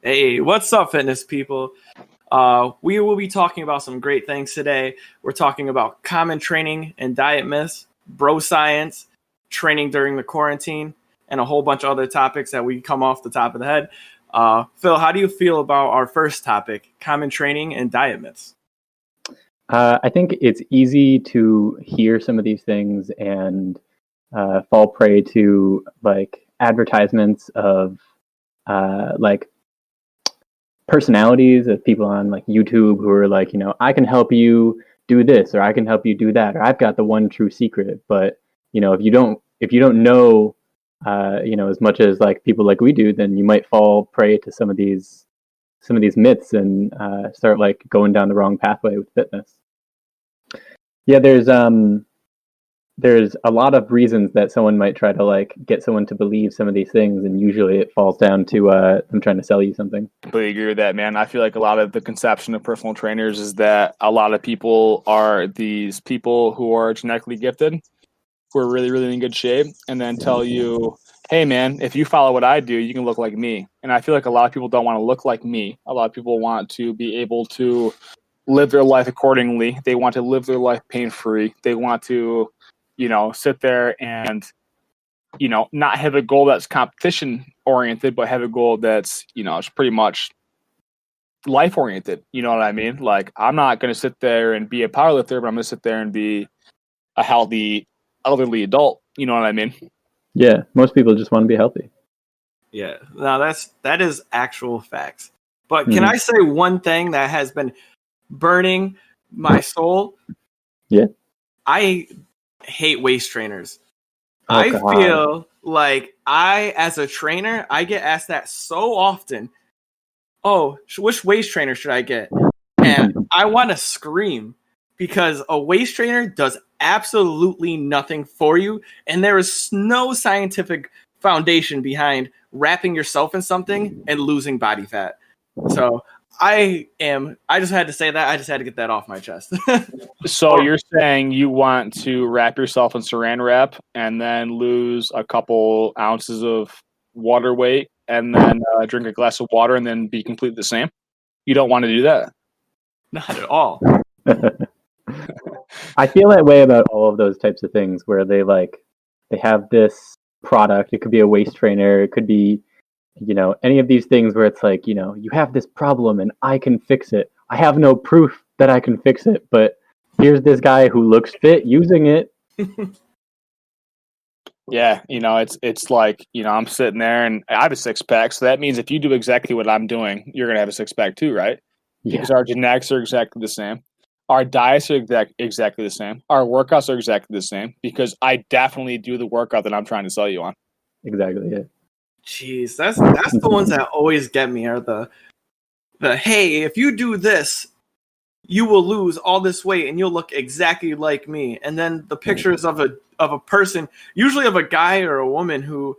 Hey, what's up, fitness people? We will be talking about some great things today. We're talking about common training and diet myths, bro science, training during the quarantine, and a whole bunch of other topics that we come off the top of the head. Phil, how do you feel about our first topic, common training and diet myths? I think it's easy to hear some of these things and fall prey to like advertisements of like personalities of people on like YouTube who are like, I can help you do this or I can help you do that or I've got the one true secret. But if you don't know as much as like people like we do, then you might fall prey to some of these myths and start like going down the wrong pathway with fitness. Yeah, there's a lot of reasons that someone might try to like get someone to believe some of these things, and usually it falls down to them trying to sell you something. Completely agree with that, man. I feel like a lot of the conception of personal trainers is that a lot of people are these people who are genetically gifted, who are really, really in good shape, and then tell you, hey, man, if you follow what I do, you can look like me. And I feel like a lot of people don't want to look like me. A lot of people want to be able to live their life accordingly. They want to live their life pain-free. They want to, sit there and, not have a goal that's competition-oriented, but have a goal that's, it's pretty much life-oriented. You know what I mean? Like, I'm not going to sit there and be a powerlifter, but I'm going to sit there and be a healthy, elderly adult. You know what I mean? Yeah, most people just want to be healthy. Yeah, now that is actual facts. But can I say one thing that has been burning my soul? Yeah. I hate waist trainers. Oh, I God. feel like as a trainer, I get asked that so often. Oh, which waist trainer should I get? And I want to scream because a waist trainer does absolutely nothing for you. And there is no scientific foundation behind wrapping yourself in something and losing body fat. So I just had to say that. I just had to get that off my chest. So you're saying you want to wrap yourself in saran wrap and then lose a couple ounces of water weight and then drink a glass of water and then be completely the same? You don't want to do that? Not at all. I feel that way about all of those types of things where they have this product. It could be a waist trainer. It could be, any of these things where it's like, you have this problem and I can fix it. I have no proof that I can fix it, but here's this guy who looks fit using it. Yeah, it's like, I'm sitting there and I have a six pack. So that means if you do exactly what I'm doing, you're going to have a six pack too, right? Yeah. Because our genetics are exactly the same. Our diets are exactly the same. Our workouts are exactly the same because I definitely do the workout that I'm trying to sell you on. Exactly, yeah. Jeez, that's the ones that always get me are the hey, if you do this, you will lose all this weight and you'll look exactly like me. And then the pictures of a person, usually of a guy or a woman who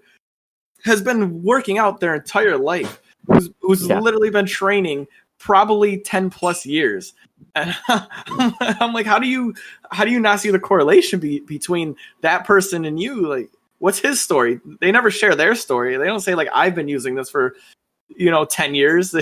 has been working out their entire life, who's literally been training probably 10 plus years. And I'm like, how do you not see the correlation between that person and you? Like, what's his story? They never share their story. They don't say like, I've been using this for 10 years.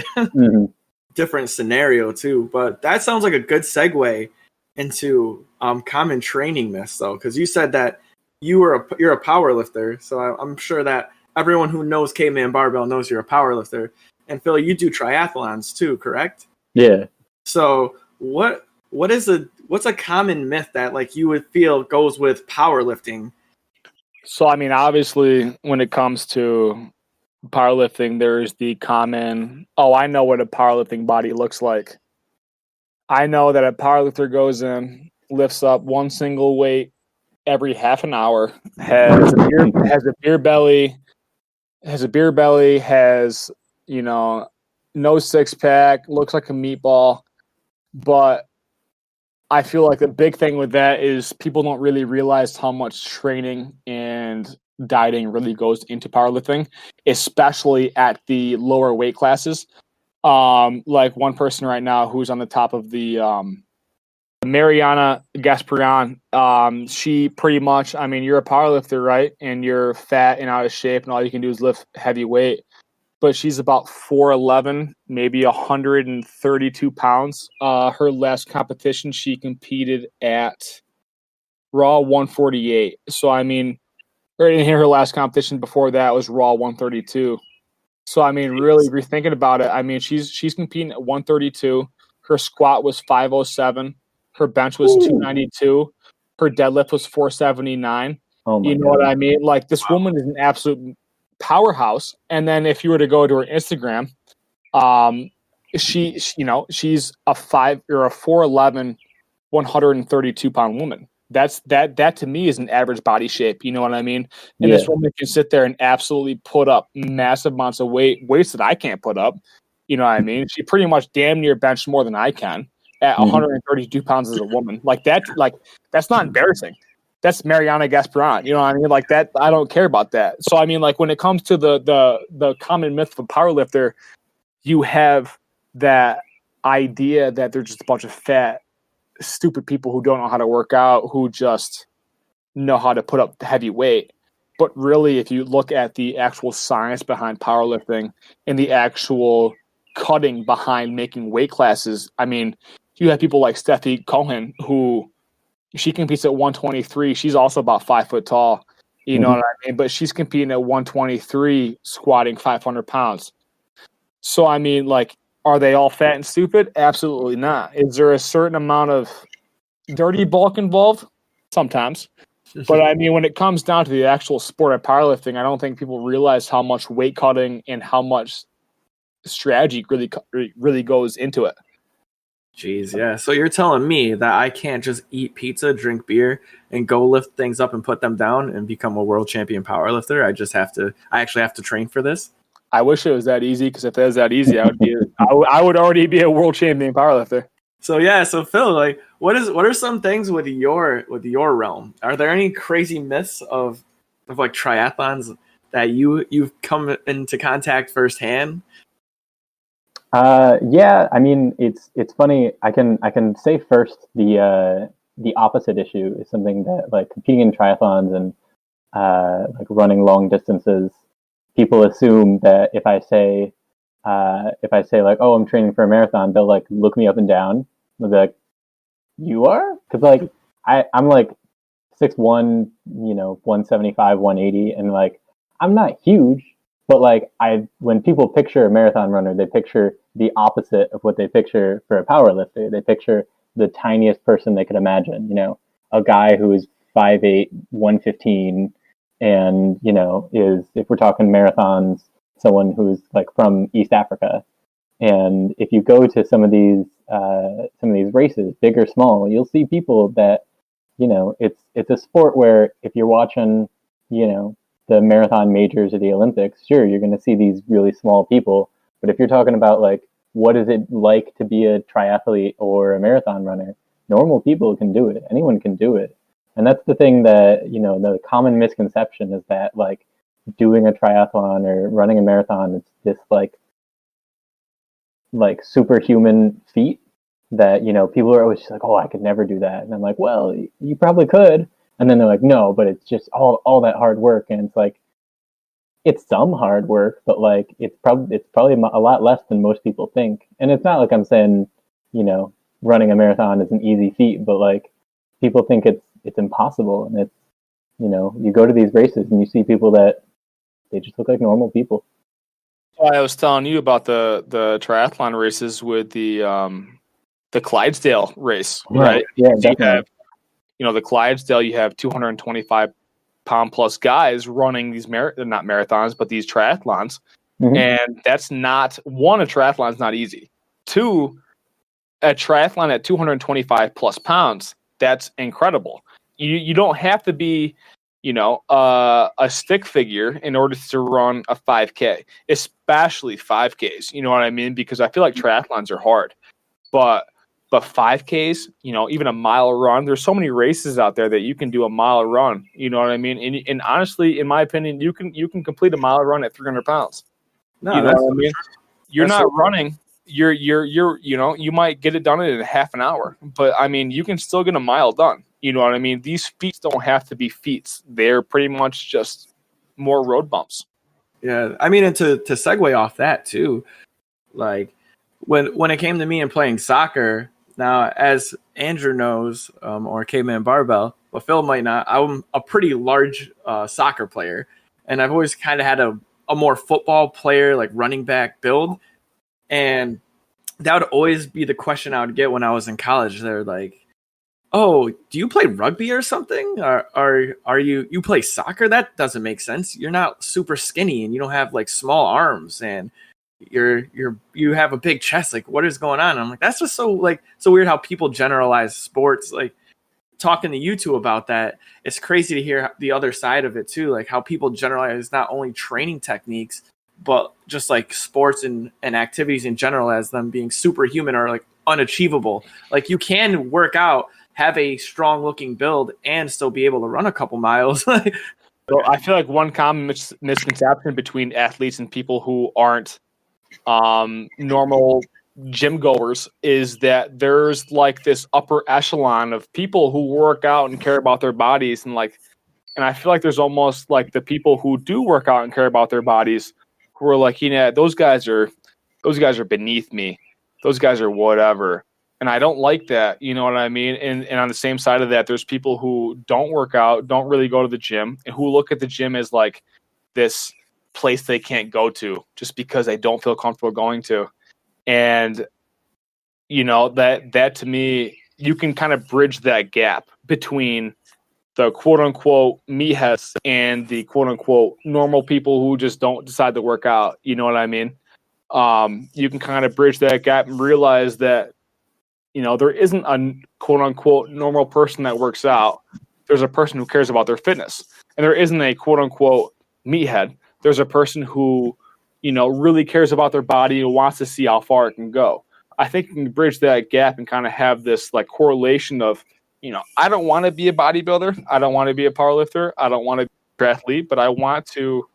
Different scenario too, but that sounds like a good segue into common training myths though, because you said that you're a power lifter, so I'm sure that everyone who knows Caveman Barbell knows you're a power lifter. And Phil, you do triathlons too, correct? Yeah. So what's a common myth that like you would feel goes with powerlifting? So I mean, obviously, when it comes to powerlifting, there's the common, I know what a powerlifting body looks like. I know that a powerlifter goes in, lifts up one single weight every half an hour, has a beer belly, has, no six pack, looks like a meatball. But I feel like the big thing with that is people don't really realize how much training and dieting really goes into powerlifting, especially at the lower weight classes. Like one person right now who's on the top of the Mariana Gasparin, she pretty much, I mean, you're a powerlifter, right? And you're fat and out of shape and all you can do is lift heavy weight. but she's about 4'11", maybe 132 pounds. Her last competition, she competed at Raw 148. So, I mean, her last competition before that was Raw 132. So, I mean, really, if you're thinking about it, I mean, she's competing at 132. Her squat was 507. Her bench was 292. Her deadlift was 479. Oh my You know God. what I mean? Like, this woman is an absolute powerhouse. And then if you were to go to her Instagram, she's a 4'11", 132 pound woman. That to me is an average body shape. You know what I mean? And this woman can sit there and absolutely put up massive amounts of weights that I can't put up. You know what I mean? She pretty much damn near benched more than I can at 132 pounds as a woman. That's not embarrassing. That's Mariana Gasparin. You know what I mean? Like that, I don't care about that. So I mean, like when it comes to the common myth of a powerlifter, you have that idea that they're just a bunch of fat, stupid people who don't know how to work out, who just know how to put up heavy weight. But really, if you look at the actual science behind powerlifting and the actual cutting behind making weight classes, I mean, you have people like Steffi Cohen, who she competes at 123. She's also about 5 foot tall. You know what I mean? But she's competing at 123, squatting 500 pounds. So, I mean, like, are they all fat and stupid? Absolutely not. Is there a certain amount of dirty bulk involved? Sometimes. But, I mean, when it comes down to the actual sport of powerlifting, I don't think people realize how much weight cutting and how much strategy really goes into it. Jeez, yeah. So you're telling me that I can't just eat pizza, drink beer, and go lift things up and put them down and become a world champion powerlifter? I actually have to train for this? I wish it was that easy, because if it was that easy, I would already be a world champion powerlifter. So Phil, like, what are some things with your realm? Are there any crazy myths of like triathlons that you've come into contact firsthand? Yeah, I mean, it's funny. I can say first the opposite issue is something that, like, competing in triathlons and like running long distances, people assume that if I say like, oh, I'm training for a marathon, they'll like look me up and down. They'll be like, you are? Because like I'm like 6'1", 175, 180, and like I'm not huge, but like when people picture a marathon runner, they picture the opposite of what they picture for a power lifter. They picture the tiniest person they could imagine, a guy who is 5'8", 115, and is, if we're talking marathons, someone who's like from East Africa. And if you go to some of these races, big or small, you'll see people that, it's a sport where if you're watching, the marathon majors or the Olympics, sure, you're going to see these really small people. But if you're talking about like, what is it like to be a triathlete or a marathon runner, normal people can do it. Anyone can do it. And that's the thing that, the common misconception is that like doing a triathlon or running a marathon, it's this like superhuman feat that, people are always just like, oh, I could never do that. And I'm like, well, you probably could. And then they're like, no, but it's just all that hard work. And it's like, it's some hard work, but like, it's probably a lot less than most people think. And it's not like I'm saying, running a marathon is an easy feat, but like people think it's impossible. And it's, you go to these races and you see people that they just look like normal people. I was telling you about the triathlon races with the Clydesdale race, right? Yeah, so definitely. you have, the Clydesdale, you have 225 pound plus guys running these not marathons, but these triathlons. Mm-hmm. And that's not, one, a triathlon is not easy. Two, a triathlon at 225 plus pounds, that's incredible. You don't have to be, a stick figure in order to run a 5K, especially 5Ks. You know what I mean? Because I feel like triathlons are hard, but 5Ks, even a mile run, there's so many races out there that you can do a mile run. You know what I mean? And honestly, in my opinion, you can complete a mile run at 300 pounds. No, you know what I mean? You're that's not running. You're you might get it done in half an hour, but I mean, you can still get a mile done. You know what I mean? These feats don't have to be feats. They're pretty much just more road bumps. Yeah, I mean, and to segue off that too, like when it came to me and playing soccer, now as Andrew knows, or Caveman Barbell, but Phil might not, I'm a pretty large soccer player, and I've always kind of had a more football player, like running back build, and that would always be the question I would get when I was in college. They're like, "Oh, do you play rugby or something? Or are you play soccer? That doesn't make sense. You're not super skinny and you don't have like small arms and you have a big chest. Like, what is going on?" And I'm like, that's just so weird how people generalize sports. Like, talking to you two about that, it's crazy to hear the other side of it too, like how people generalize not only training techniques but just like sports and activities in general as them being superhuman or like unachievable. Like, you can work out, have a strong looking build, and still be able to run a couple miles. So I feel like one common misconception between athletes and people who aren't normal gym goers is that there's like this upper echelon of people who work out and care about their bodies, and I feel like there's almost like the people who do work out and care about their bodies who are like, those guys are beneath me, those guys are whatever, and I don't like that, you know what I mean? And on the same side of that, there's people who don't work out, don't really go to the gym, and who look at the gym as like this place they can't go to just because they don't feel comfortable going to. And that to me, you can kind of bridge that gap between the quote unquote meatheads and the quote unquote normal people who just don't decide to work out. You know what I mean? You can kind of bridge that gap and realize that, there isn't a quote unquote normal person that works out. There's a person who cares about their fitness, and there isn't a quote unquote meathead. There's a person who, really cares about their body and wants to see how far it can go. I think you can bridge that gap and kind of have this like correlation of, I don't want to be a bodybuilder. I don't want to be a powerlifter. I don't want to be an athlete, but I want to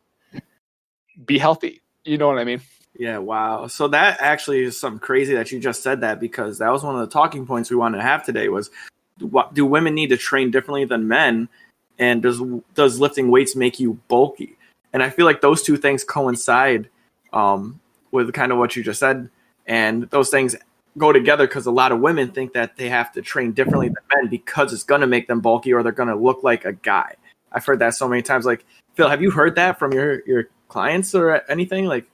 be healthy. You know what I mean? Yeah, wow. So that actually is something crazy that you just said that, because that was one of the talking points we wanted to have today was, do women need to train differently than men? And does lifting weights make you bulky? And I feel like those two things coincide with kind of what you just said. And those things go together because a lot of women think that they have to train differently than men because it's going to make them bulky or they're going to look like a guy. I've heard that so many times. Like, Phil, have you heard that from your clients or anything? Like,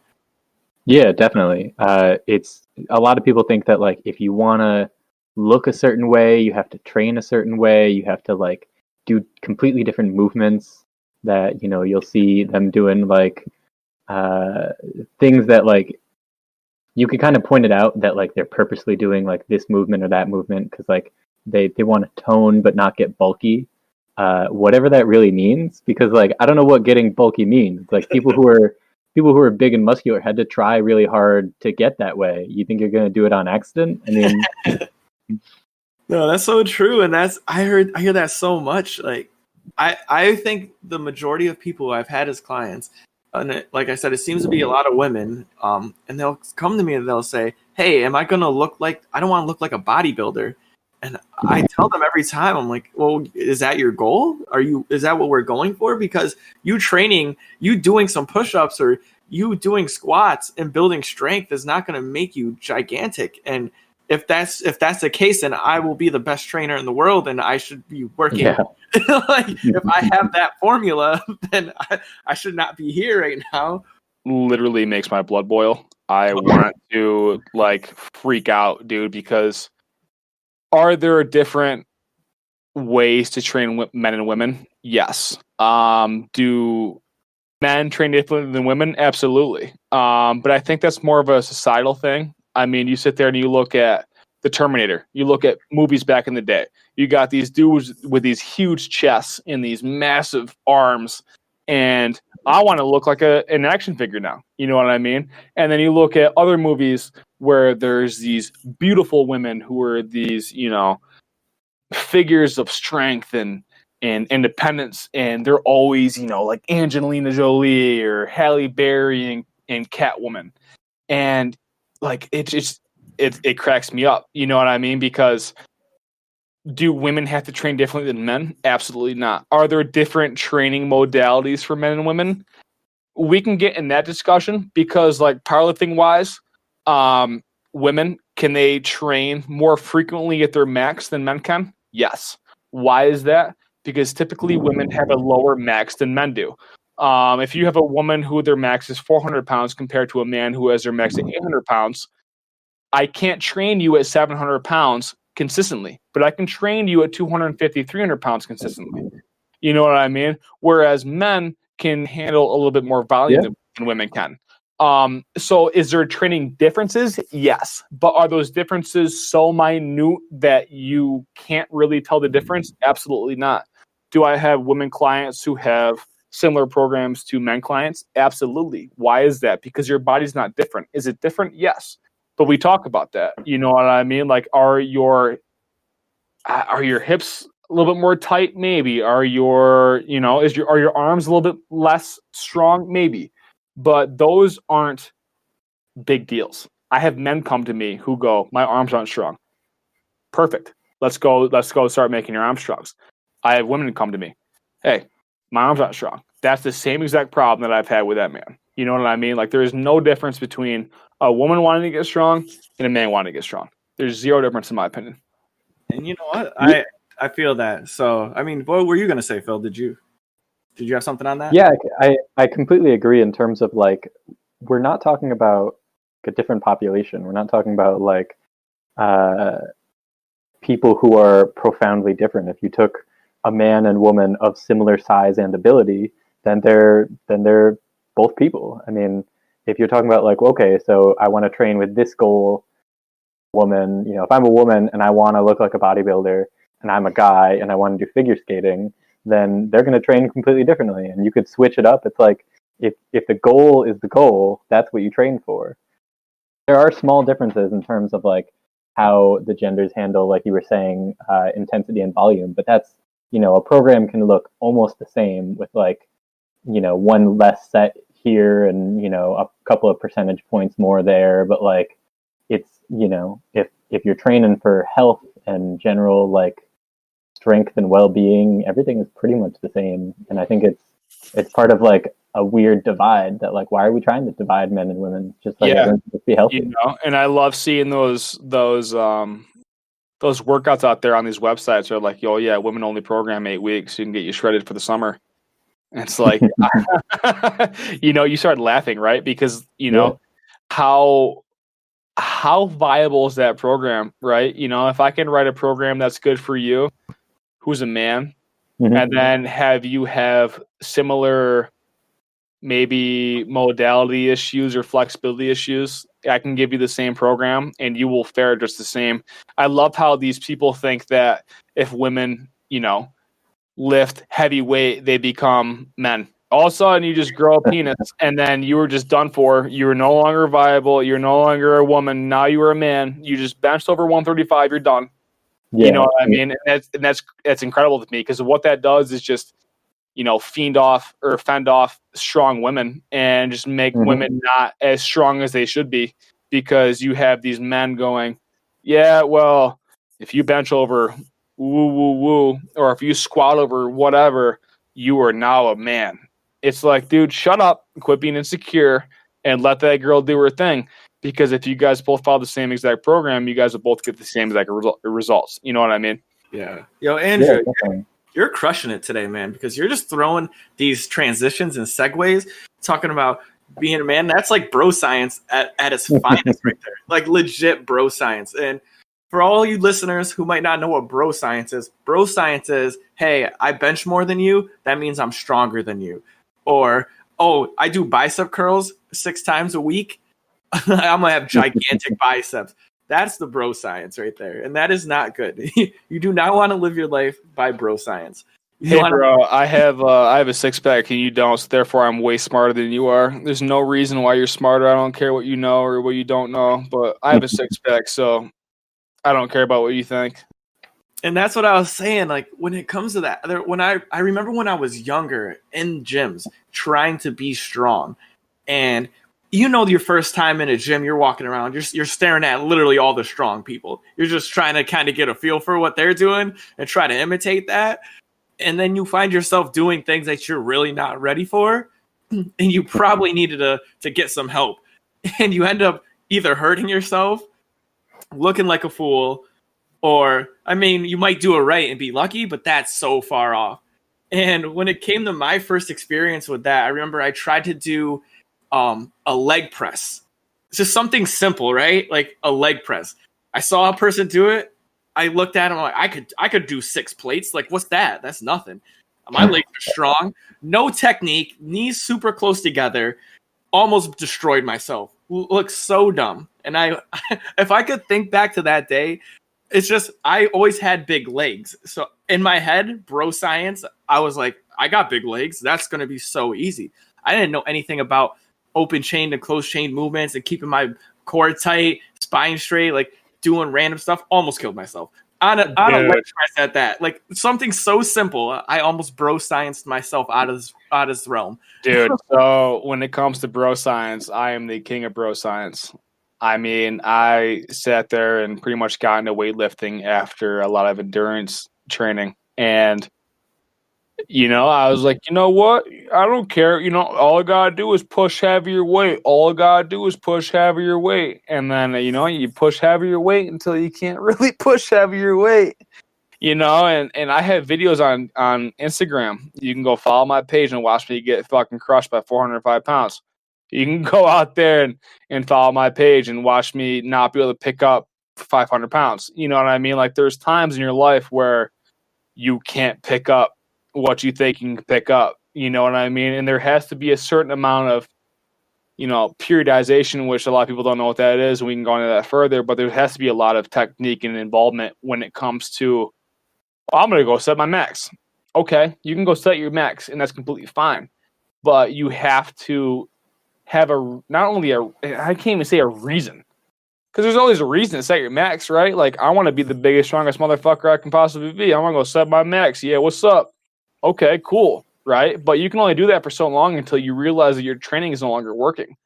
Yeah, definitely. It's a lot of people think that like if you want to look a certain way, you have to train a certain way. You have to like do completely different movements that you'll see them doing, like things that like you can kind of point it out that like they're purposely doing like this movement or that movement because like they want to tone but not get bulky. Whatever that really means, because like I don't know what getting bulky means. Like people who are big and muscular had to try really hard to get that way. You think you're going to do it on accident? I mean, no, that's so true. And I hear that so much. Like, I think the majority of people who I've had as clients, and like I said, it seems to be a lot of women, and they'll come to me and they'll say, "Hey, am I going to look like, I don't want to look like a bodybuilder." And I tell them every time, I'm like, well, is that your goal? Is that what we're going for? Because you doing some push-ups or you doing squats and building strength is not going to make you gigantic. And if that's the case, then I will be the best trainer in the world and I should be working. Yeah. Like, if I have that formula, then I should not be here right now. Literally makes my blood boil. I want to like freak out, dude, because are there different ways to train men and women? Yes. Do men train differently than women? Absolutely. But I think that's more of a societal thing. I mean, you sit there and you look at the Terminator. You look at movies back in the day. You got these dudes with these huge chests and these massive arms, and I want to look like an action figure now. You know what I mean? And then you look at other movies where there's these beautiful women who are these, figures of strength and independence, and they're always, like Angelina Jolie or Halle Berry and Catwoman. And like it cracks me up. You know what I mean? Because do women have to train differently than men? Absolutely not. Are there different training modalities for men and women? we can get in that discussion because, like, powerlifting wise, women, can they train more frequently at their max than men can? Yes. Why is that? Because typically women have a lower max than men do. If you have a woman who their max is 400 pounds compared to a man who has their max at 800 pounds, I can't train you at 700 pounds consistently, but I can train you at 250, 300 pounds consistently. You know what I mean? Whereas men can handle a little bit more volume than women can. So is there training differences? Yes. But are those differences so minute that you can't really tell the difference? Absolutely not. Do I have women clients who have similar programs to men clients? Absolutely. Why is that? Because your body's not different. Is it different? Yes. But we talk about that. You know what I mean? Like, are your hips a little bit more tight? Maybe. Are your arms a little bit less strong? Maybe. But those aren't big deals. I have men come to me who go, my arms aren't strong. Perfect. Let's go start making your arms strong. I have women come to me. Hey, my arms aren't strong. That's the same exact problem that I've had with that man. You know what I mean? Like, there is no difference between a woman wanting to get strong and a man wanting to get strong. There's zero difference in my opinion. And you know what? I feel that. So, I mean, what were you going to say, Phil? Did you have something on that? Yeah, I completely agree in terms of, like, we're not talking about a different population. We're not talking about, like, people who are profoundly different. If you took a man and woman of similar size and ability, then they're both people. I mean, if you're talking about, like, okay, so I want to train with this goal, woman, you know, if I'm a woman and I want to look like a bodybuilder and I'm a guy and I want to do figure skating, then they're going to train completely differently. And you could switch it up. It's like, if the goal is the goal, that's what you train for. There are small differences in terms of, like, how the genders handle, like you were saying, intensity and volume. But that's, you know, a program can look almost the same with, like, you know, one less set here and, you know, a couple of percentage points more there. But, like, it's, you know, if you're training for health and general, like, strength and well-being, everything is pretty much the same. And I think it's part of, like, a weird divide that, like, why are we trying to divide men and women? Just like, everyone's supposed to be healthy. You know, and I love seeing those workouts out there on these websites are like, oh yeah, women only program 8 weeks, so you can get you shredded for the summer. And it's like, you know, you start laughing, right? Because, you know, how viable is that program, right? You know, if I can write a program that's good for you, who's a man, and then have you have similar maybe modality issues or flexibility issues, I can give you the same program and you will fare just the same. I love how these people think that if women, you know, lift heavy weight, they become men. All of a sudden, you just grow a penis, and then you were just done for. You were no longer viable. You're no longer a woman. Now you are a man. You just benched over 135. You're done. Yeah. You know what I mean? And that's incredible to me, because what that does is just, you know, fend off strong women and just make women not as strong as they should be, because you have these men going, yeah, well, if you bench over woo woo woo, or if you squat over whatever, you are now a man. It's like, dude, shut up, quit being insecure, and let that girl do her thing. Because if you guys both follow the same exact program, you guys will both get the same exact results. You know what I mean? Yeah. Yo, Andrew, you're crushing it today, man, because you're just throwing these transitions and segues, talking about being a man. That's like bro science at its finest right there. Like, legit bro science. And for all you listeners who might not know what bro science is, hey, I bench more than you. That means I'm stronger than you. Or, oh, I do bicep curls 6 times a week. I'm going to have gigantic biceps. That's the bro science right there. And that is not good. You do not want to live your life by bro science. Hey, bro, I have a 6-pack and you don't, so therefore I'm way smarter than you are. There's no reason why you're smarter. I don't care what you know or what you don't know, but I have a 6-pack, so I don't care about what you think. And that's what I was saying. Like, when it comes to that, when I remember when I was younger in gyms trying to be strong, and you know, your first time in a gym, you're walking around, you're staring at literally all the strong people. You're just trying to kind of get a feel for what they're doing and try to imitate that. And then you find yourself doing things that you're really not ready for. and you probably needed to get some help, and you end up either hurting yourself, looking like a fool, or I mean, you might do it right and be lucky, but that's so far off. And when it came to my first experience with that, I remember I tried to do a leg press. It's just something simple, right? Like a leg press. I saw a person do it. I looked at him like I could do 6 plates. Like, what's that? That's nothing. My legs are strong. No technique. Knees super close together. Almost destroyed myself. Looks so dumb. And if I could think back to that day, it's just I always had big legs. So in my head, bro science, I was like, I got big legs. That's going to be so easy. I didn't know anything about open chain and closed chain movements and keeping my core tight, spine straight, like doing random stuff. Almost killed myself. On a leg press at that. Like something so simple, I almost bro scienced myself out of this realm. Dude, so when it comes to bro science, I am the king of bro science. I mean, I sat there and pretty much got into weightlifting after a lot of endurance training. And, I was like, you know what? I don't care. All I got to do is push heavier weight. All I got to do is push heavier weight. And then, you push heavier weight until you can't really push heavier weight. And I have videos on Instagram. You can go follow my page and watch me get fucking crushed by 405 pounds. You can go out there and follow my page and watch me not be able to pick up 500 pounds. You know what I mean? Like there's times in your life where you can't pick up what you think you can pick up. You know what I mean? And there has to be a certain amount of, periodization, which a lot of people don't know what that is. And we can go into that further, but there has to be a lot of technique and involvement when it comes to, I'm going to go set my max. Okay, you can go set your max and that's completely fine. But you have to have I can't even say a reason, because there's always a reason to set your max, right? Like I want to be the biggest, strongest motherfucker I can possibly be. I want to go set my max. Yeah, what's up? Okay, cool, right? But you can only do that for so long until you realize that your training is no longer working.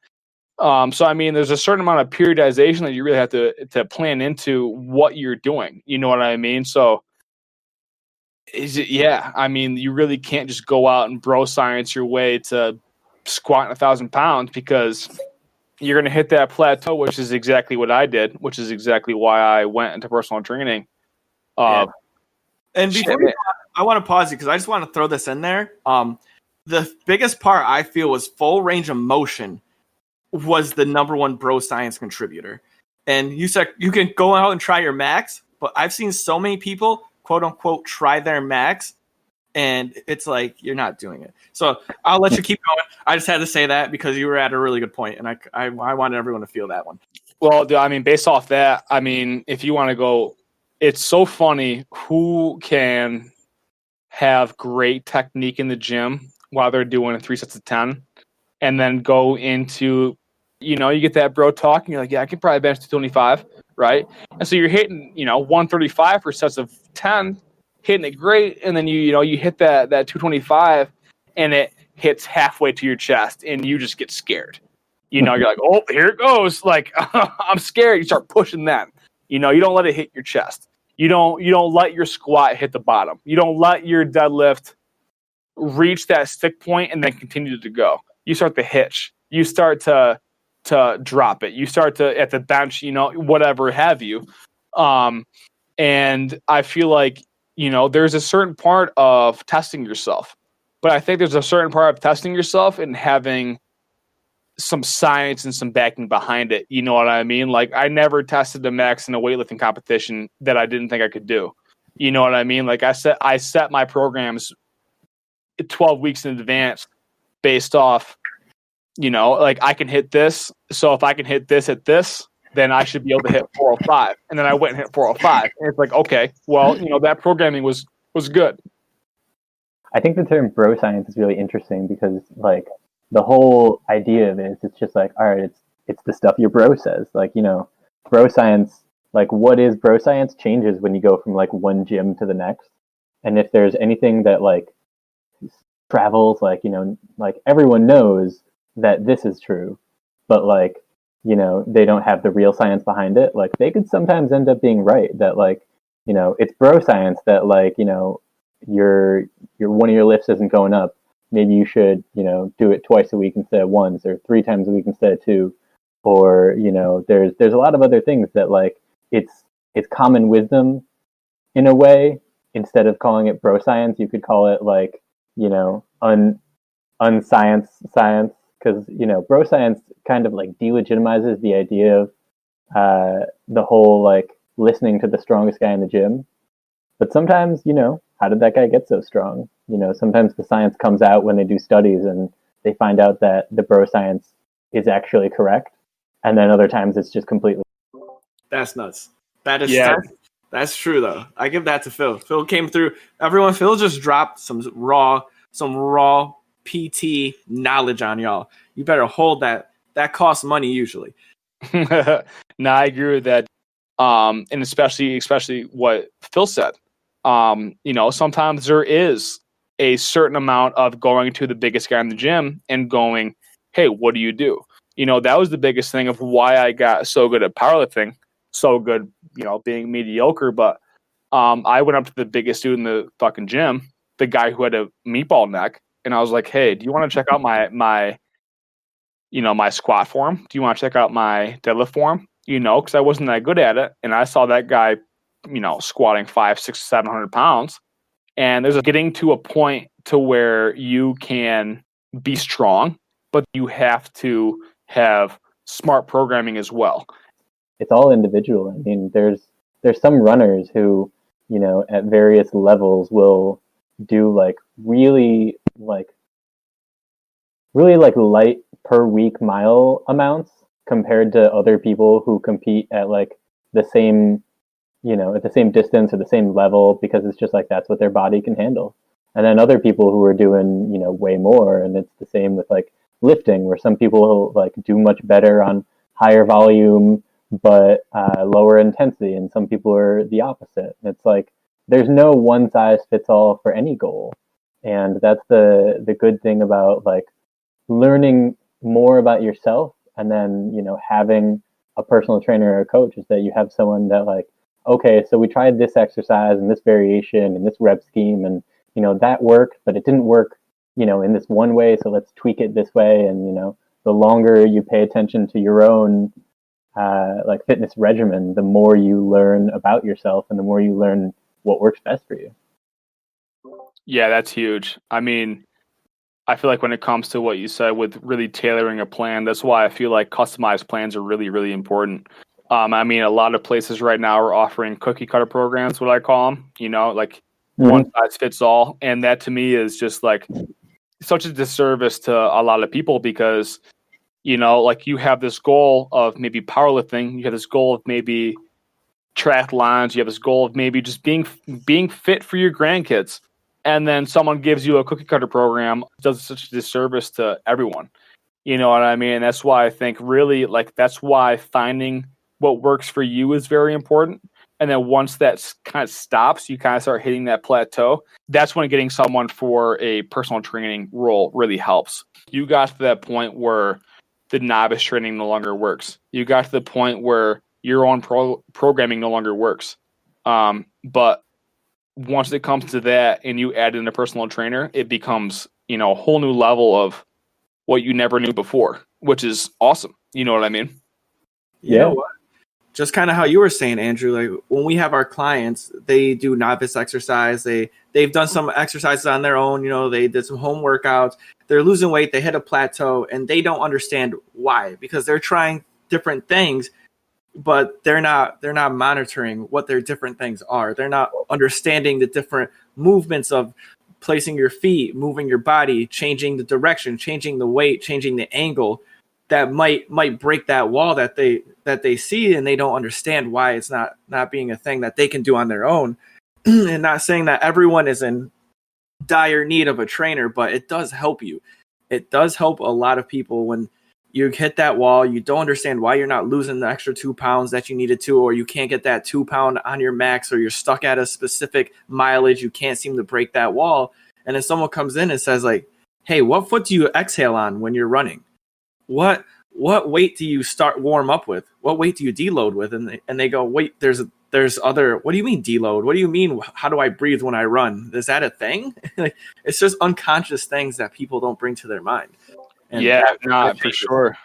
So I mean, there's a certain amount of periodization that you really have to plan into what you're doing. You know what I mean? So I mean, you really can't just go out and bro science your way to squatting 1,000 pounds, because you're going to hit that plateau, which is exactly what I did, which is exactly why I went into personal training. And before I want to pause you because I just want to throw this in there. The biggest part I feel was full range of motion was the number one bro science contributor. And you said you can go out and try your max, but I've seen so many people, quote unquote, try their max, and it's like you're not doing it. So I'll let you keep going. I just had to say that because you were at a really good point, and I wanted everyone to feel that one. Well, I mean, based off that, I mean, if you want to go, it's so funny who can have great technique in the gym while they're doing 3 sets of 10, and then go into, you get that bro talk, and you're like, yeah, I can probably bench 225, right? And so you're hitting, 135 for sets of 10. Hitting it great, and then you hit that 225, and it hits halfway to your chest, and you just get scared. You're like, oh, here it goes. Like I'm scared. You start pushing that. You don't let it hit your chest. You don't let your squat hit the bottom. You don't let your deadlift reach that stick point and then continue to go. You start to hitch. You start to drop it. You start to at the bench. Whatever have you. And I feel like. There's a certain part of testing yourself, but I think there's a certain part of testing yourself and having some science and some backing behind it. You know what I mean? Like I never tested the max in a weightlifting competition that I didn't think I could do. You know what I mean? Like I set my programs 12 weeks in advance based off, like I can hit this. So if I can hit this at this, then I should be able to hit 405. And then I went and hit 405. And it's like, okay, well, that programming was good. I think the term bro science is really interesting because like the whole idea of it is it's just like, all right, it's the stuff your bro says. Like, bro science, like what is bro science changes when you go from like one gym to the next. And if there's anything that like travels, like, like everyone knows that this is true, but like, they don't have the real science behind it. Like they could sometimes end up being right that like, it's bro science that like, your one of your lifts isn't going up, maybe you should, do it twice a week instead of once, or 3 times a week instead of 2. Or, there's a lot of other things that like it's common wisdom in a way. Instead of calling it bro science, you could call it like, unscience science, because bro science kind of like delegitimizes the idea of the whole like listening to the strongest guy in the gym. But sometimes, how did that guy get so strong? Sometimes the science comes out when they do studies and they find out that the bro science is actually correct, and then other times it's just completely. That's nuts. That's true though. I give that to Phil. Phil came through. Phil just dropped some raw PT knowledge on y'all. You better hold that. That costs money usually. No, I agree with that. And especially what Phil said. Sometimes there is a certain amount of going to the biggest guy in the gym and going, hey, what do you do? That was the biggest thing of why I got so good at powerlifting, so good, being mediocre. But I went up to the biggest dude in the fucking gym, the guy who had a meatball neck, and I was like, hey, do you want to check out my squat form? Do you want to check out my deadlift form? Because I wasn't that good at it. And I saw that guy, squatting 500, 600, 700 pounds. And there's getting to a point to where you can be strong, but you have to have smart programming as well. It's all individual. I mean, there's some runners who, at various levels will do like really light per week mile amounts compared to other people who compete at like the same, at the same distance or the same level, because it's just like that's what their body can handle. And then other people who are doing, way more. And it's the same with like lifting, where some people like do much better on higher volume but lower intensity, and some people are the opposite. It's like there's no one size fits all for any goal. And that's the good thing about like learning more about yourself, and then having a personal trainer or a coach, is that you have someone that like, okay, so we tried this exercise and this variation and this rep scheme, and that worked, but it didn't work in this one way, so let's tweak it this way. And the longer you pay attention to your own like fitness regimen, the more you learn about yourself and the more you learn what works best for you. Yeah, that's huge. I mean, I feel like when it comes to what you said with really tailoring a plan, that's why I feel like customized plans are really, really important. I mean, a lot of places right now are offering cookie cutter programs, what I call them, like one size fits all. And that to me is just like such a disservice to a lot of people, because, like you have this goal of maybe powerlifting, you have this goal of maybe triathlons, you have this goal of maybe just being fit for your grandkids. And then someone gives you a cookie cutter program, does such a disservice to everyone. You know what I mean? That's why I think really that's why finding what works for you is very important. And then once that kind of stops, you kind of start hitting that plateau. That's when getting someone for a personal training role really helps. You got to that point where the novice training no longer works. You got to the point where your own programming no longer works. But once it comes to that and you add in a personal trainer, it becomes, a whole new level of what you never knew before, which is awesome. You know what I mean? You know what? Just kind of how you were saying, Andrew, like when we have our clients, they do novice exercise. They've done some exercises on their own. They did some home workouts. They're losing weight. They hit a plateau and they don't understand why, because they're trying different things, but they're not monitoring what their different things are. They're not understanding the different movements of placing your feet, moving your body, changing the direction, changing the weight, changing the angle that might break that wall that they see, and they don't understand why it's not being a thing that they can do on their own. And not saying that everyone is in dire need of a trainer, but it does help you. It does help a lot of people when you hit that wall, you don't understand why you're not losing the extra 2 pounds that you needed to, or you can't get that 2 pound on your max, or you're stuck at a specific mileage. You can't seem to break that wall. And then someone comes in and says like, hey, what foot do you exhale on when you're running? What what weight do you start warm up with? What weight do you deload with? And they go, wait, there's other. What do you mean deload? What do you mean? How do I breathe when I run? Is that a thing? Like, it's just unconscious things that people don't bring to their mind. And yeah, that for changes. sure.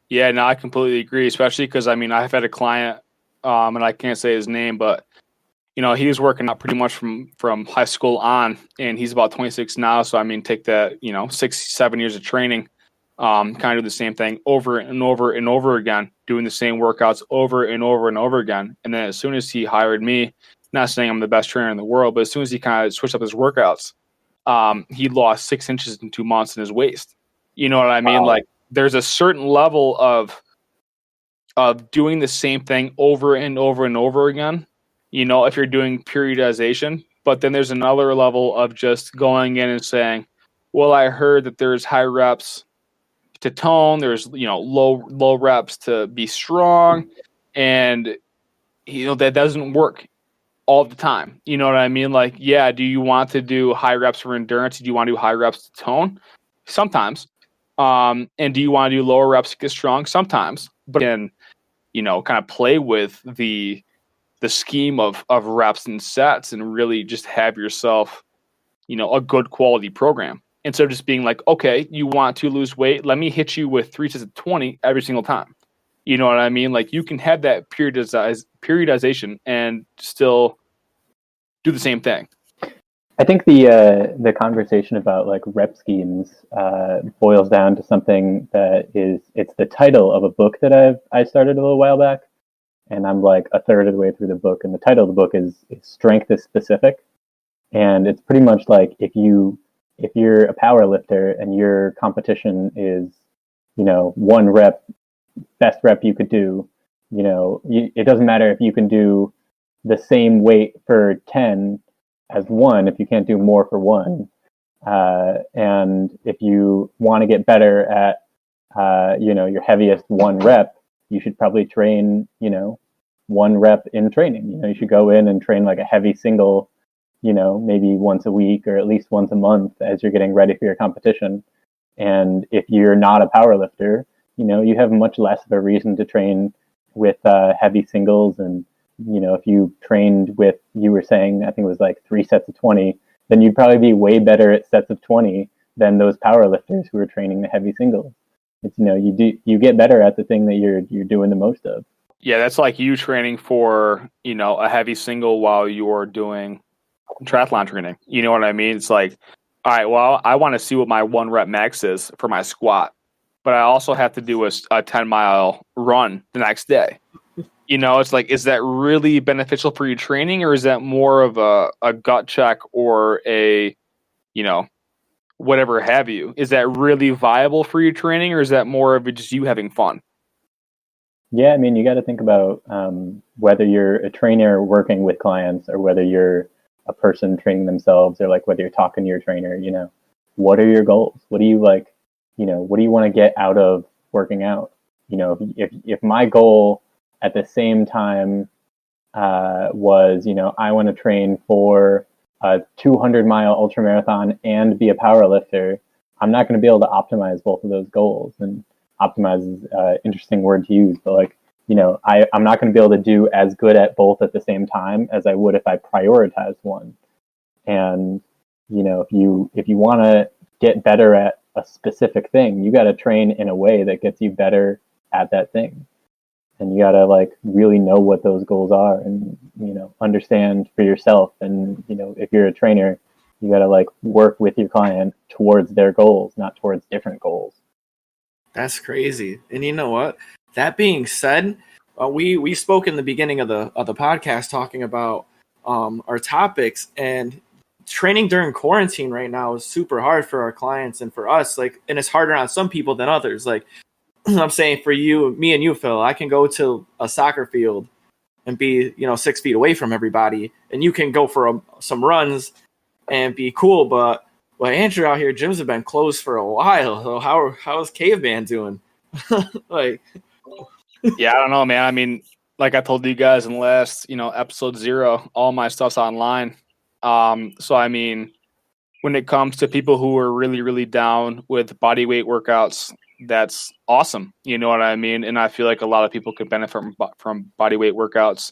Yeah, no, I completely agree. Especially because I've had a client, and I can't say his name, but he was working out pretty much from high school on, and he's about 26 now. So take that 6-7 years of training, kind of do the same thing over and over and over again, doing the same workouts over and over and over again. And then as soon as he hired me, not saying I'm the best trainer in the world, but as soon as he kind of switched up his workouts, he lost 6 inches in 2 months in his waist. You know what I mean? Wow. Like, there's a certain level of doing the same thing over and over and over again, if you're doing periodization. But then there's another level of just going in and saying, well, I heard that there's high reps to tone, there's low reps to be strong, and that doesn't work all the time. You know what I mean? Like, yeah, do you want to do high reps for endurance? Do you want to do high reps to tone? Sometimes. And do you want to do lower reps to get strong? Sometimes. But then, kind of play with the scheme of reps and sets and really just have yourself, a good quality program. Instead of just being like, okay, you want to lose weight, let me hit you with 3 sets of 20 every single time. You know what I mean? Like, you can have that periodization and still do the same thing. I think the conversation about like rep schemes boils down to something that it's the title of a book that I started a little while back, and I'm like a third of the way through the book, and the title of the book is Strength is Specific, and it's pretty much like if you're a power lifter and your competition is 1 rep, best rep you could do, it doesn't matter if you can do the same weight for 10 as 1 if you can't do more for 1. And if you want to get better at, your heaviest 1 rep, you should probably train, 1 rep in training. You should go in and train like a heavy single, maybe once a week or at least once a month as you're getting ready for your competition. And if you're not a power lifter, you have much less of a reason to train with heavy singles. And if you trained with, you were saying, I think it was like 3 sets of 20, then you'd probably be way better at sets of 20 than those power lifters who are training the heavy singles. It's, you get better at the thing that you're doing the most of. Yeah, that's like you training for, a heavy single while you're doing triathlon training. You know what I mean? It's like, all right, well, I want to see what my 1 rep max is for my squat, but I also have to do a 10-mile run the next day. It's like, is that really beneficial for your training, or is that more of a gut check or a, whatever have you? Is that really viable for your training, or is that more of just you having fun? Yeah, I mean, you got to think about whether you're a trainer working with clients or whether you're a person training themselves, or like whether you're talking to your trainer, what are your goals? What do you like, what do you want to get out of working out? If my goal at the same time was, I want to train for a 200-mile ultramarathon and be a power lifter, I'm not going to be able to optimize both of those goals. And optimize is an interesting word to use, but like, I'm not going to be able to do as good at both at the same time as I would if I prioritized one. And, if you want to get better at a specific thing, you got to train in a way that gets you better at that thing. And you got to like really know what those goals are and, understand for yourself. And, if you're a trainer, you got to like work with your client towards their goals, not towards different goals. That's crazy. And you know what? That being said, we spoke in the beginning of the podcast talking about our topics, and training during quarantine right now is super hard for our clients and for us. Like, and it's harder on some people than others. Like, I'm saying for you, me and you, Phil, I can go to a soccer field and be 6 feet away from everybody, and you can go for some runs and be cool. But Andrew out here, gyms have been closed for a while. So how is Caveman doing? Like, yeah, I don't know, man. I mean, like I told you guys in the last, episode 0, all my stuff's online. So I mean, when it comes to people who are really, really down with body weight workouts, that's awesome. You know what I mean? And I feel like a lot of people could benefit from body weight workouts,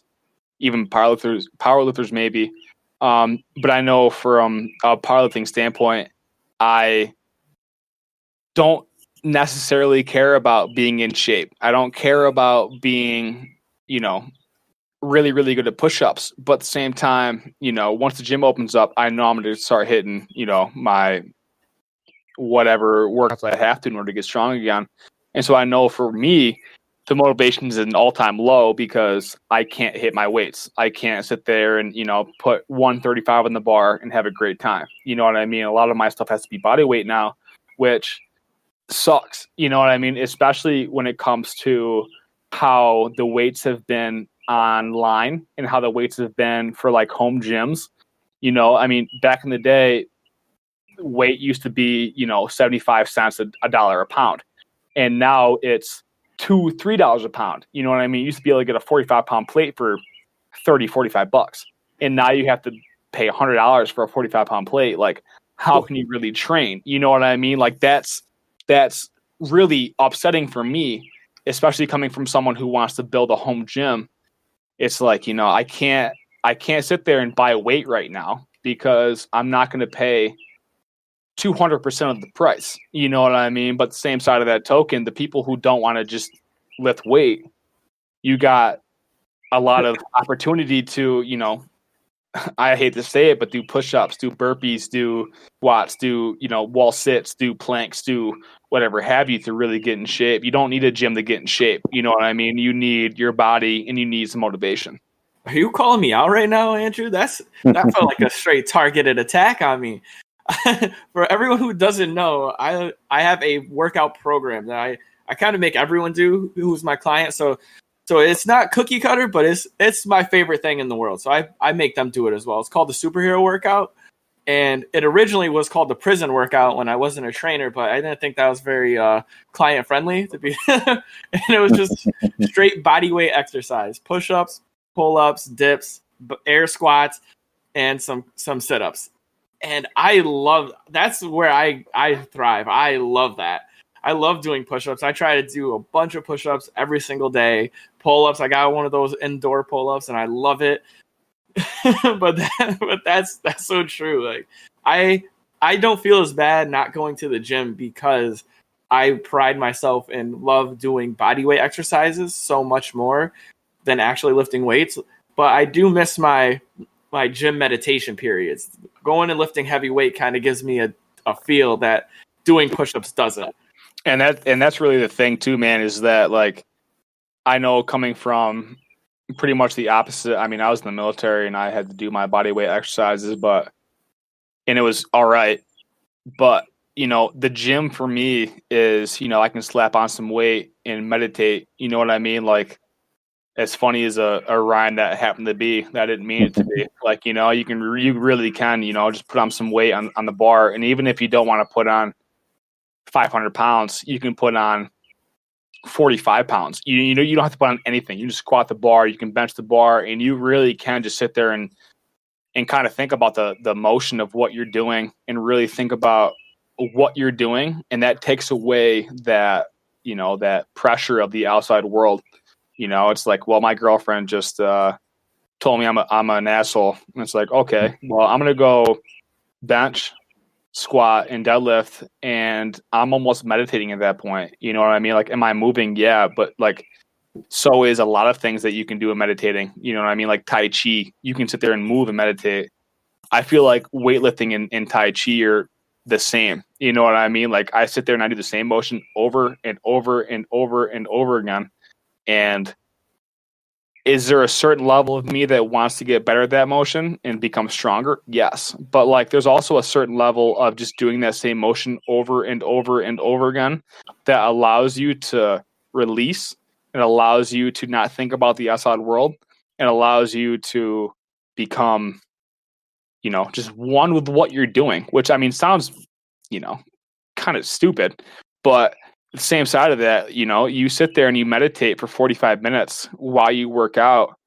even powerlifters maybe. But I know from a powerlifting standpoint, I don't necessarily care about being in shape. I don't care about being, really, really good at push-ups. But at the same time, once the gym opens up, I know I'm going to start hitting, my whatever workouts I have to in order to get strong again. And so I know for me, the motivation is at an all-time low because I can't hit my weights. I can't sit there and, put 135 on the bar and have a great time. You know what I mean? A lot of my stuff has to be body weight now, which sucks. You know what I mean? Especially when it comes to how the weights have been online and how the weights have been for like home gyms. Back in the day, weight used to be, 75 cents, a dollar a pound. And now it's $2-3 a pound. You know what I mean? You used to be able to get a 45-pound plate for $30-45. And now you have to pay $100 for a 45-pound plate. Like, how can you really train? You know what I mean? Like, that's really upsetting for me, especially coming from someone who wants to build a home gym. It's like, I can't sit there and buy weight right now because I'm not going to pay 200% of the price. You know what I mean? But the same side of that token, the people who don't want to just lift weight, you got a lot of opportunity to, I hate to say it, but do push-ups, do burpees, do squats, do, wall sits, do planks, do whatever have you to really get in shape. You don't need a gym to get in shape. You know what I mean? You need your body and you need some motivation. Are you calling me out right now, Andrew? That felt like a straight targeted attack on me. For everyone who doesn't know, I have a workout program that I kind of make everyone do who's my client. So it's not cookie cutter, but it's my favorite thing in the world. So I make them do it as well. It's called the superhero workout. And it originally was called the prison workout when I wasn't a trainer, but I didn't think that was very client friendly to be. And it was just straight body weight exercise, push-ups, pull-ups, dips, air squats, and some sit-ups. And that's where I thrive. I love that. I love doing push-ups. I try to do a bunch of push-ups every single day. Pull-ups, I got one of those indoor pull-ups and I love it. but that's so true. Like I don't feel as bad not going to the gym because I pride myself and love doing body weight exercises so much more than actually lifting weights. But I do miss my gym meditation periods. Going and lifting heavy weight kind of gives me a feel that doing push-ups doesn't. And that's really the thing too, man, is that like I know coming from pretty much the opposite. I mean, I was in the military and I had to do my body weight exercises, and it was all right. But, the gym for me is, I can slap on some weight and meditate. You know what I mean? Like, as funny as a rhyme that happened to be, that I didn't mean it to be. Like, you really can, just put on some weight on the bar. And even if you don't want to put on 500 pounds, you can put on 45 pounds. You don't have to put on anything. You just squat the bar, you can bench the bar, and you really can just sit there and kind of think about the motion of what you're doing and really think about what you're doing. And that takes away that, that pressure of the outside world. It's like, well, my girlfriend just told me I'm an asshole. And it's like, okay, well, I'm going to go bench, squat, and deadlift, and I'm almost meditating at that point. You know what I mean? Like, am I moving? Yeah, but like, so is a lot of things that you can do in meditating. You know what I mean? Like Tai Chi, you can sit there and move and meditate. I feel like weightlifting and Tai Chi are the same. You know what I mean? Like, I sit there and I do the same motion over and over and over and over again. And is there a certain level of me that wants to get better at that motion and become stronger? Yes. But like, there's also a certain level of just doing that same motion over and over and over again that allows you to release. It allows you to not think about the outside world. It allows you to become, just one with what you're doing, which I mean, sounds, kind of stupid, but the same side of that, you sit there and you meditate for 45 minutes while you work out,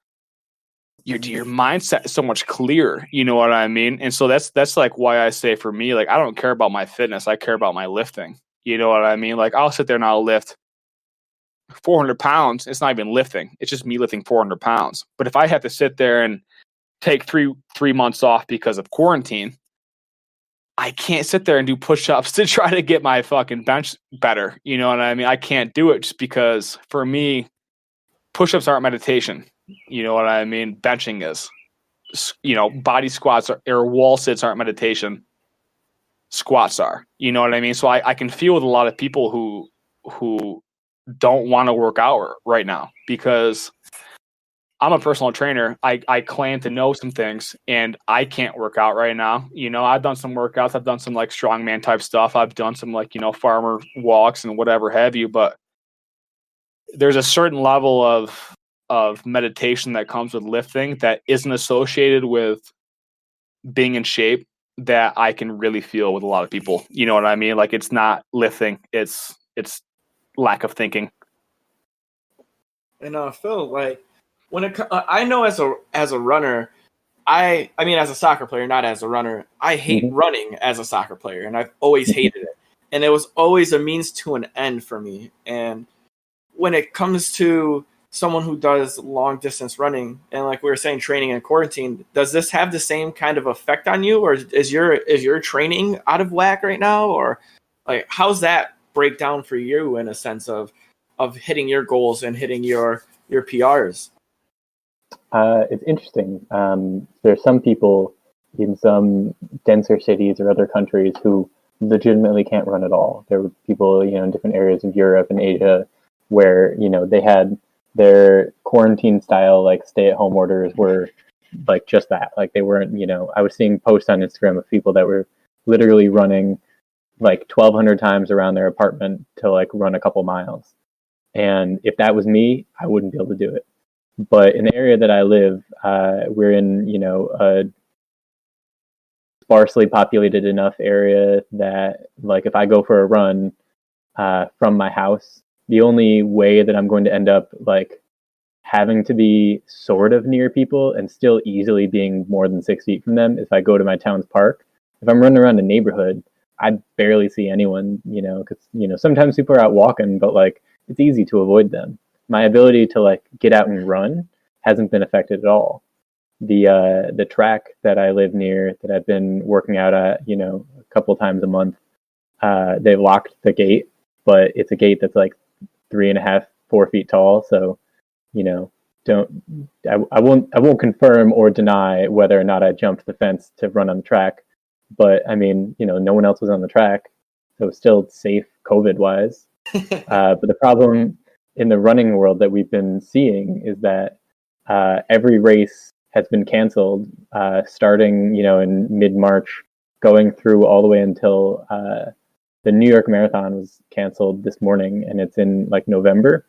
your mindset is so much clearer. You know what I mean? And so that's like why I say for me, like, I don't care about my fitness. I care about my lifting. You know what I mean? Like I'll sit there and I'll lift 400 pounds. It's not even lifting. It's just me lifting 400 pounds. But if I have to sit there and take three months off because of quarantine, I can't sit there and do push-ups to try to get my fucking bench better. You know what I mean? I can't do it just because for me, push-ups aren't meditation. You know what I mean? Benching is. You know, body squats or wall sits aren't meditation. Squats are. You know what I mean? So I can feel with a lot of people who don't want to work out right now because I'm a personal trainer. I claim to know some things and I can't work out right now. You know, I've done some workouts. I've done some like strongman type stuff. I've done some like, you know, farmer walks and whatever have you, but there's a certain level of meditation that comes with lifting that isn't associated with being in shape that I can really feel with a lot of people. You know what I mean? Like it's not lifting. It's lack of thinking. And Phil, like I know as a runner, I mean as a soccer player, not as a runner, I hate running as a soccer player, and I've always hated it. And it was always a means to an end for me. And when it comes to someone who does long distance running and like we were saying, training in quarantine, does this have the same kind of effect on you, or is your training out of whack right now, or like how's that break down for you in a sense of hitting your goals and hitting your PRs? It's interesting. There's some people in some denser cities or other countries who legitimately can't run at all. There were people, you know, in different areas of Europe and Asia where, you know, they had their quarantine style, like stay at home orders were like just that. Like they weren't, you know, I was seeing posts on Instagram of people that were literally running like 1,200 times around their apartment to like run a couple miles. And if that was me, I wouldn't be able to do it. But in the area that I live, we're in, you know, a sparsely populated enough area that, like, if I go for a run from my house, the only way that I'm going to end up, like, having to be sort of near people and still easily being more than 6 feet from them is if I go to my town's park. If I'm running around a neighborhood, I barely see anyone, you know, because, you know, sometimes people are out walking, but, like, it's easy to avoid them. My ability to like get out and run hasn't been affected at all. The track that I live near that I've been working out at, you know, a couple times a month, they've locked the gate, but it's a gate that's like 3.5, 4 feet tall. So, you know, I won't confirm or deny whether or not I jumped the fence to run on the track. But I mean, you know, no one else was on the track, so it's still safe COVID wise. But the problem in the running world that we've been seeing is that every race has been canceled, starting, you know, in mid-March, going through all the way until the New York Marathon was canceled this morning, and it's in like November.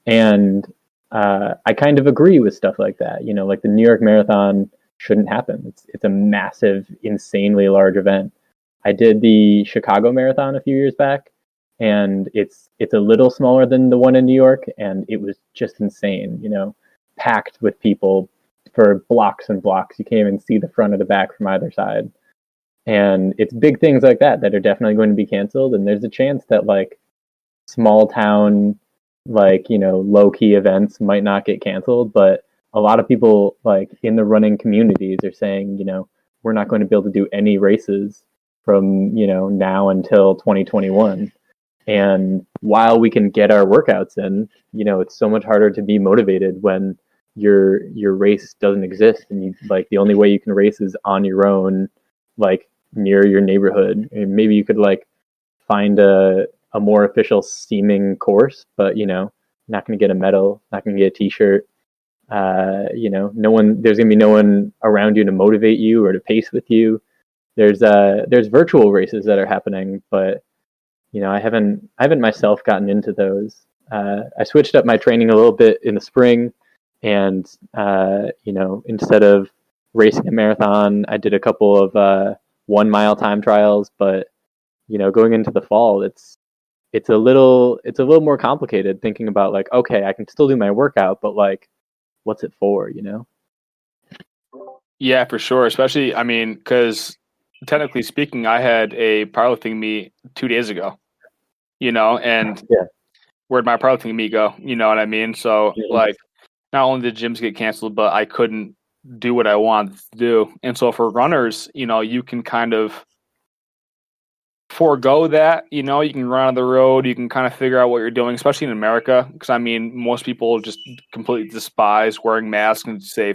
And I kind of agree with stuff like that. You know, like the New York Marathon shouldn't happen. It's a massive, insanely large event. I did the Chicago Marathon a few years back, and it's a little smaller than the one in New York, and it was just insane, you know, packed with people for blocks and blocks. You can't even see the front or the back from either side. And it's big things like that that are definitely going to be canceled, and there's a chance that like small town, like, you know, low key events might not get canceled, but a lot of people like in the running communities are saying, you know, we're not going to be able to do any races from, you know, now until 2021. And while we can get our workouts in, you know, it's so much harder to be motivated when your race doesn't exist, and you like the only way you can race is on your own, like near your neighborhood. And maybe you could like find a more official seeming course, but you know, not going to get a medal, not going to get a T-shirt. You know, there's going to be no one around you to motivate you or to pace with you. There's virtual races that are happening, but you know, I haven't myself gotten into those. I switched up my training a little bit in the spring, and you know, instead of racing a marathon, I did a couple of 1 mile time trials. But you know, going into the fall, it's a little more complicated thinking about like, okay, I can still do my workout, but like, what's it for? You know? Yeah, for sure. Especially, I mean, because technically speaking, I had a powerlifting meet 2 days ago. and Yeah. where'd my powerlifting meet go? You know what I mean? So Mhm. like, not only did gyms get canceled, but I couldn't do what I wanted to do. And so for runners, you can kind of forego that. You can run on the road, you can kind of figure out what you're doing, especially in America. Because I mean, most people just completely despise wearing masks and say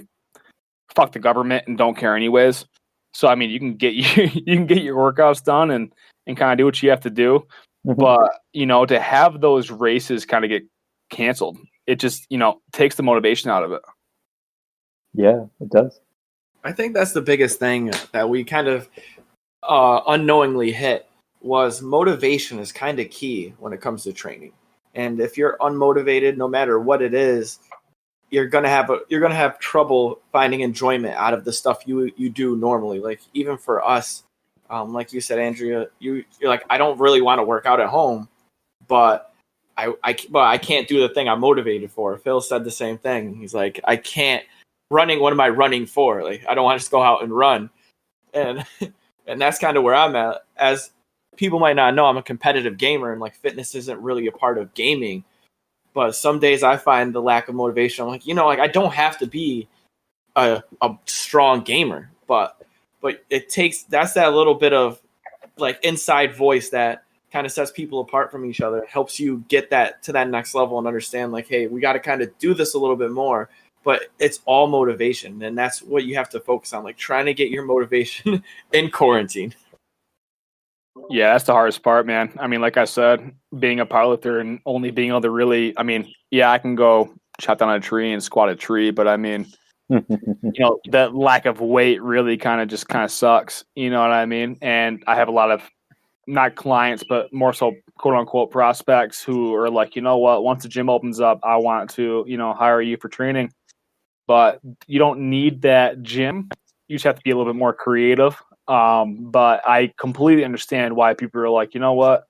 fuck the government and don't care anyways. So I mean, you can get your workouts done and kind of do what you have to do. Mhm. But to have those races kind of get canceled, it just takes the motivation out of it. Yeah, it does. I think that's the biggest thing that we kind of unknowingly hit was motivation is kind of key when it comes to training. And if you're unmotivated, no matter what it is, you're gonna have trouble finding enjoyment out of the stuff you do normally. Like even for us, like you said, Andrea, you're like, I don't really want to work out at home, but I can't do the thing I'm motivated for. Phil said the same thing. He's like, I can't running. What am I running for? Like I don't want to just go out and run, and and that's kind of where I'm at. As people might not know, I'm a competitive gamer, and like fitness isn't really a part of gaming. But some days I find the lack of motivation. I'm like, like I don't have to be a strong gamer, but it takes that's that little bit of like inside voice that kind of sets people apart from each other. It helps you get that to that next level and understand like, hey, we got to kind of do this a little bit more. But it's all motivation, and that's what you have to focus on, like trying to get your motivation in quarantine. Yeah, that's the hardest part, man. I mean, like I said, being a powerlifter and only being able to really, I mean, yeah, I can go chop down a tree and squat a tree, but I mean, that lack of weight really kind of sucks. You know what I mean? And I have a lot of not clients, but more so quote unquote prospects who are like, you know what, once the gym opens up, I want to, hire you for training. But you don't need that gym. You just have to be a little bit more creative. But I completely understand why people are like, you know what,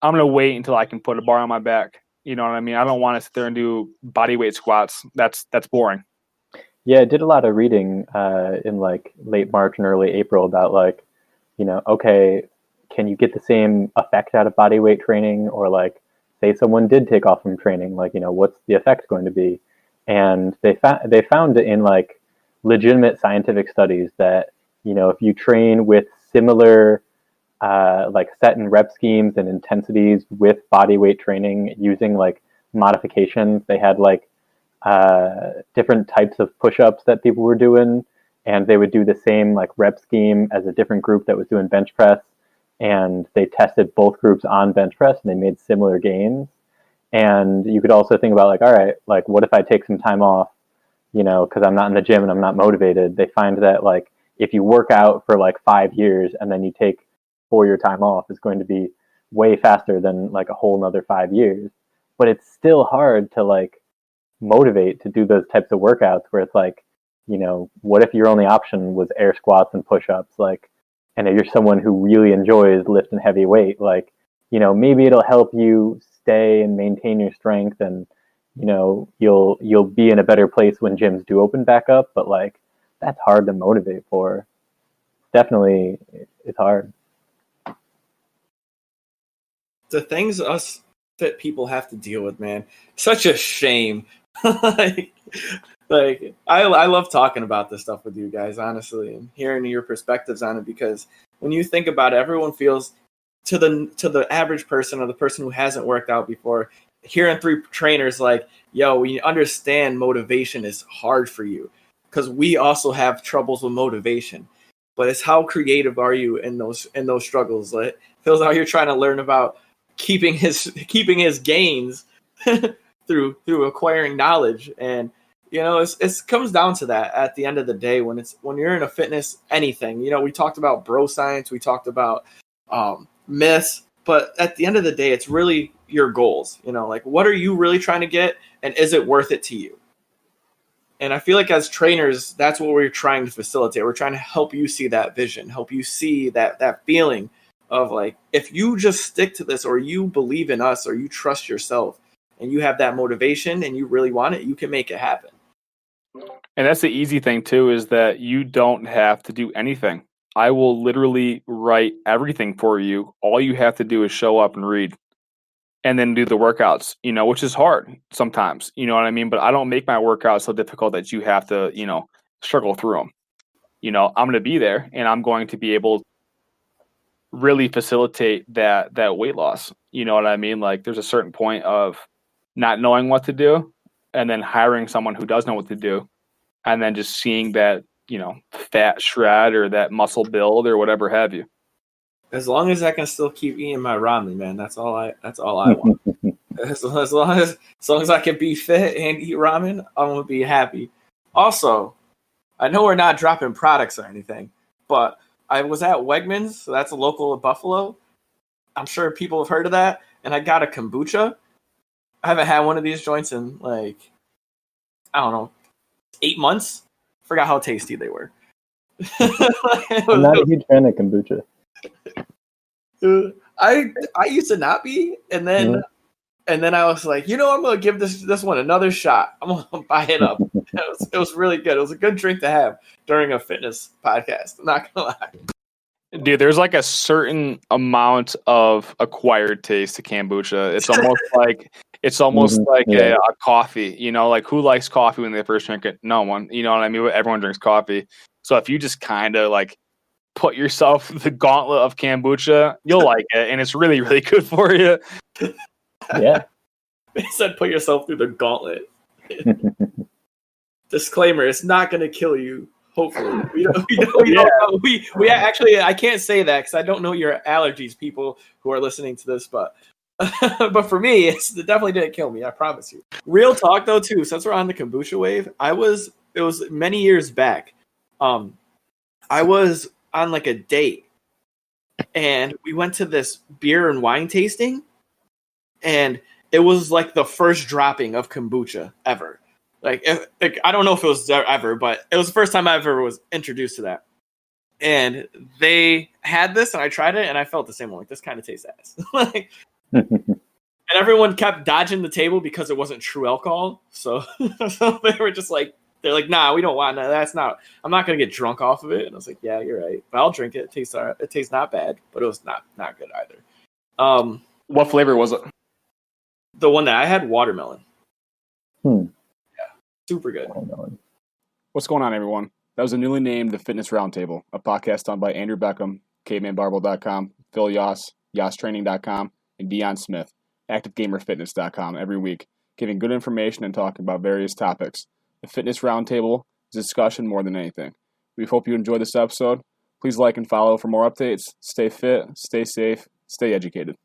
I'm gonna wait until I can put a bar on my back. You know what I mean? I don't want to sit there and do body weight squats. That's boring. Yeah, I did a lot of reading in like late March and early April about like, okay, can you get the same effect out of body weight training? Or like, say someone did take off from training, like, what's the effect going to be? And they found in like legitimate scientific studies that, if you train with similar like set and rep schemes and intensities with body weight training using like modifications, they had like different types of push-ups that people were doing, and they would do the same like rep scheme as a different group that was doing bench press, and they tested both groups on bench press and they made similar gains. And you could also think about like, all right, like what if I take some time off, because I'm not in the gym and I'm not motivated. They find that like if you work out for like 5 years and then you take 4 year time off, is going to be way faster than like a whole another 5 years. But it's still hard to like motivate to do those types of workouts where it's like, what if your only option was air squats and push-ups? Like, and if you're someone who really enjoys lifting heavy weight, like, maybe it'll help you stay and maintain your strength, and you'll be in a better place when gyms do open back up. But like, that's hard to motivate for. Definitely, it's hard. The things us fit people have to deal with, man, such a shame. like, I love talking about this stuff with you guys, honestly, and hearing your perspectives on it, because when you think about it, everyone feels to the average person or the person who hasn't worked out before, hearing three trainers like, yo, we understand motivation is hard for you, because we also have troubles with motivation. But it's how creative are you in those struggles. Like, feels like you're trying to learn about keeping his gains through acquiring knowledge. And it comes down to that at the end of the day, when you're in a fitness anything. We talked about bro science, we talked about myths, but at the end of the day, it's really your goals. Like, what are you really trying to get, and is it worth it to you? And I feel like as trainers, that's what we're trying to facilitate. We're trying to help you see that vision, help you see that feeling of like, if you just stick to this, or you believe in us, or you trust yourself, and you have that motivation and you really want it, you can make it happen. And that's the easy thing too, is that you don't have to do anything. I will literally write everything for you. All you have to do is show up and read. and then do the workouts, which is hard sometimes, you know what I mean? But I don't make my workouts so difficult that you have to, struggle through them. I'm going to be there and I'm going to be able to really facilitate that weight loss. You know what I mean? Like there's a certain point of not knowing what to do and then hiring someone who does know what to do and then just seeing that, fat shred or that muscle build or whatever have you. As long as I can still keep eating my ramen, man, that's all I want. as long as I can be fit and eat ramen, I'm gonna be happy. Also, I know we're not dropping products or anything, but I was at Wegmans, so that's a local of Buffalo. I'm sure people have heard of that, and I got a kombucha. I haven't had one of these joints in I don't know, 8 months. Forgot how tasty they were. I'm not a huge fan of kombucha. I used to not be, and then I was like, I'm gonna give this one another shot. I'm gonna buy it up. It was really good. It was a good drink to have during a fitness podcast. I'm not gonna lie. Dude, there's like a certain amount of acquired taste to kombucha. It's almost like a coffee. Like who likes coffee when they first drink it? No one. You know what I mean? Everyone drinks coffee. So if you just kind of like put yourself the gauntlet of kombucha, you'll like it, and it's really, really good for you. Yeah. They said put yourself through the gauntlet. Disclaimer: it's not going to kill you. Hopefully, we actually I can't say that because I don't know your allergies, people who are listening to this, but but for me, it definitely didn't kill me. I promise you. Real talk though, too. Since we're on the kombucha wave, it was many years back. I was on like a date, and we went to this beer and wine tasting, and it was like the first dropping of kombucha ever. Like I don't know if it was there ever, but it was the first time I ever was introduced to that. And they had this, and I tried it, and I felt the same way. Like, this kind of tastes ass. And everyone kept dodging the table because it wasn't true alcohol. So they were just like, they're like, nah, we don't want that. That's not. I'm not gonna get drunk off of it. And I was like, yeah, you're right. But I'll drink it. It tastes not bad, but it was not good either. What flavor was it? The one that I had, watermelon. Yeah, super good. Watermelon. What's going on, everyone? That was the newly named The Fitness Roundtable, a podcast done by Andrew Beckham, CavemanBarbell.com, Phil Yoss, YossTraining.com, and Dion Smith, ActiveGamerFitness.com, every week, giving good information and talking about various topics. The Fitness Roundtable is discussion more than anything. We hope you enjoyed this episode. Please like and follow for more updates. Stay fit, stay safe, stay educated.